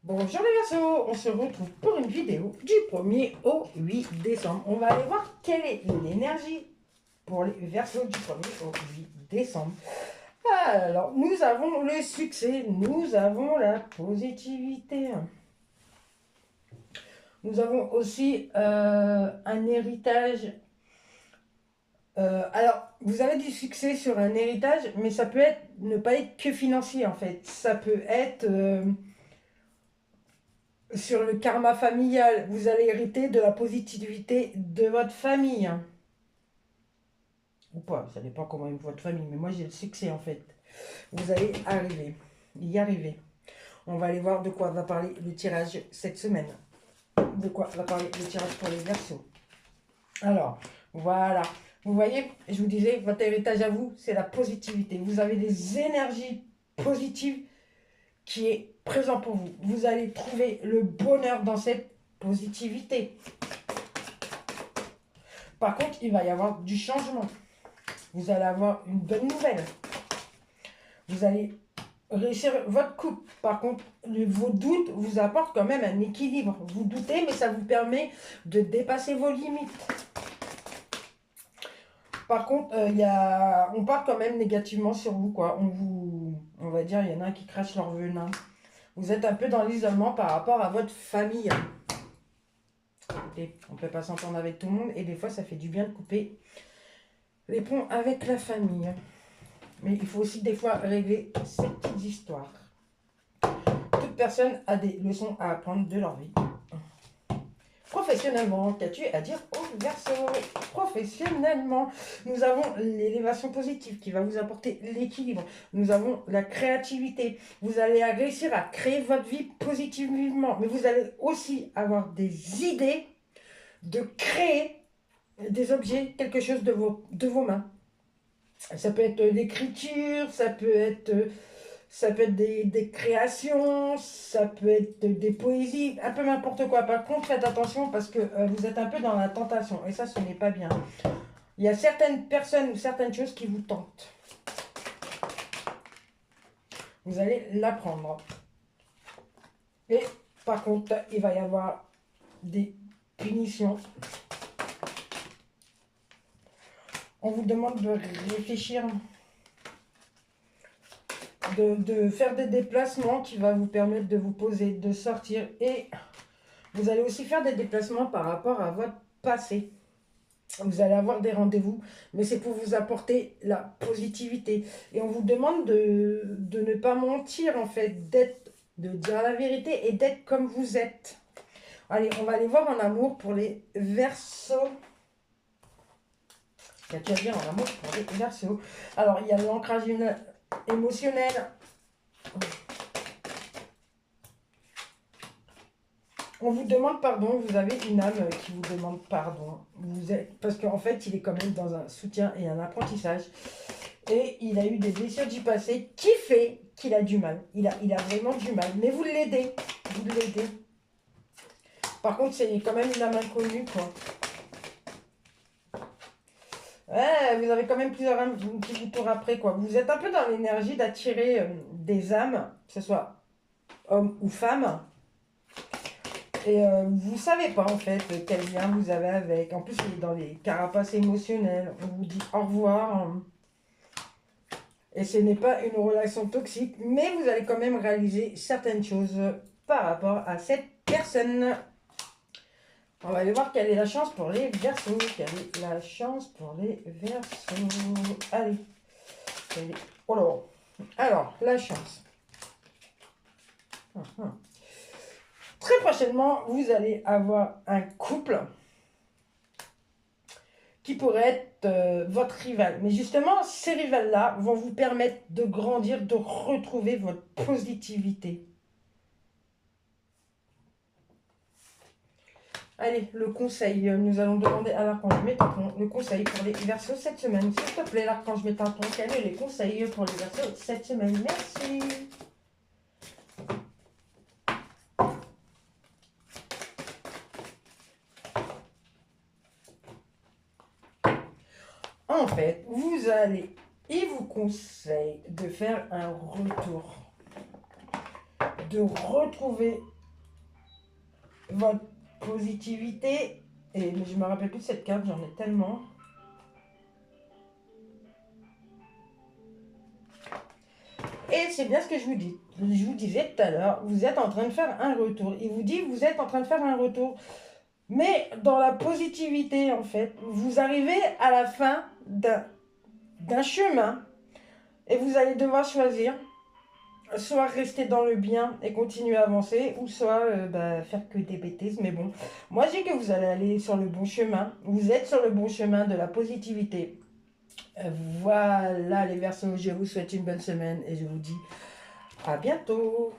Bonjour les Verseaux, on se retrouve pour une vidéo du 1er au 8 décembre. On va aller voir quelle est l'énergie pour les Verseaux du 1er au 8 décembre. Alors, nous avons le succès, nous avons la positivité. Nous avons aussi un héritage. Alors, vous avez du succès sur un héritage, mais ça peut être, ne pas être que financier en fait. Ça peut être... sur le karma familial, vous allez hériter de la positivité de votre famille. Ou pas, ça dépend comment est votre famille, mais moi j'ai le succès en fait. Vous allez y arriver. On va aller voir de quoi va parler le tirage cette semaine. De quoi va parler le tirage pour les Verseaux. Alors, voilà. Vous voyez, je vous disais, votre héritage à vous, c'est la positivité. Vous avez des énergies positives qui est présent pour vous. Vous allez trouver le bonheur dans cette positivité. Par contre, il va y avoir du changement. Vous allez avoir une bonne nouvelle. Vous allez réussir votre couple. Par contre, vos doutes vous apportent quand même un équilibre. Vous doutez, mais ça vous permet de dépasser vos limites. Par contre, on part quand même négativement sur vous, quoi. On va dire, il y en a qui crachent leur venin. Vous êtes un peu dans l'isolement par rapport à votre famille. Écoutez, on ne peut pas s'entendre avec tout le monde et des fois, ça fait du bien de couper les ponts avec la famille. Mais il faut aussi des fois régler ces petites histoires. Toute personne a des leçons à apprendre de leur vie. Professionnellement, qu'as-tu à dire aux Verseaux? Professionnellement, nous avons l'élévation positive qui va vous apporter l'équilibre. Nous avons la créativité. Vous allez réussir à créer votre vie positivement. Mais vous allez aussi avoir des idées de créer des objets, quelque chose de vos mains. Ça peut être l'écriture, ça peut être des créations, ça peut être des poésies, un peu n'importe quoi. Par contre, faites attention parce que vous êtes un peu dans la tentation et ça, ce n'est pas bien. Il y a certaines personnes ou certaines choses qui vous tentent. Vous allez l'apprendre. Et par contre, il va y avoir des punitions. On vous demande de réfléchir, de faire des déplacements qui va vous permettre de vous poser, de sortir. Et vous allez aussi faire des déplacements par rapport à votre passé. Vous allez avoir des rendez-vous, mais c'est pour vous apporter la positivité. Et on vous demande de ne pas mentir, en fait, de dire la vérité et d'être comme vous êtes. Allez, on va aller voir en amour pour les Verseaux. Qu'as-tu à dire en amour pour les Verseaux? Alors, il y a l'ancrage émotionnel. On vous demande pardon, vous avez une âme qui vous demande pardon. Parce qu'en fait, il est quand même dans un soutien et un apprentissage. Et il a eu des blessures du passé qui fait qu'il a du mal. Il a vraiment du mal. Mais vous l'aidez. Vous l'aidez. Par contre, c'est quand même une âme inconnue, quoi. Ouais, vous avez quand même plusieurs âmes qui vous tournent après, quoi. Vous êtes un peu dans l'énergie d'attirer des âmes, que ce soit homme ou femme. Et vous savez pas en fait quel lien vous avez avec. En plus, il est dans les carapaces émotionnelles. On vous dit au revoir. Et ce n'est pas une relation toxique, mais vous allez quand même réaliser certaines choses par rapport à cette personne. On va aller voir quelle est la chance pour les Verseaux. Quelle est la chance pour les Verseaux? Allez. Oh là. Alors, la chance. Très prochainement, vous allez avoir un couple qui pourrait être votre rival. Mais justement, ces rivales-là vont vous permettre de grandir, de retrouver votre positivité. Allez, le conseil. Nous allons demander à l'archange Métatron le conseil pour les Verseaux cette semaine. S'il te plaît, l'archange Métatron, quels sont les conseils pour les Verseaux cette semaine? Merci. En fait, il vous conseille de faire un retour, de retrouver votre positivité. Et mais je me rappelle plus de cette carte, j'en ai tellement. Et c'est bien ce que je vous dis. Je vous disais tout à l'heure, vous êtes en train de faire un retour. Il vous dit, vous êtes en train de faire un retour. Mais dans la positivité, en fait, vous arrivez à la fin d'un chemin et vous allez devoir choisir soit rester dans le bien et continuer à avancer, ou soit faire que des bêtises. Mais bon, moi je dis que vous allez aller sur le bon chemin. Vous êtes sur le bon chemin de la positivité. Voilà les Verseaux, je vous souhaite une bonne semaine et je vous dis à bientôt.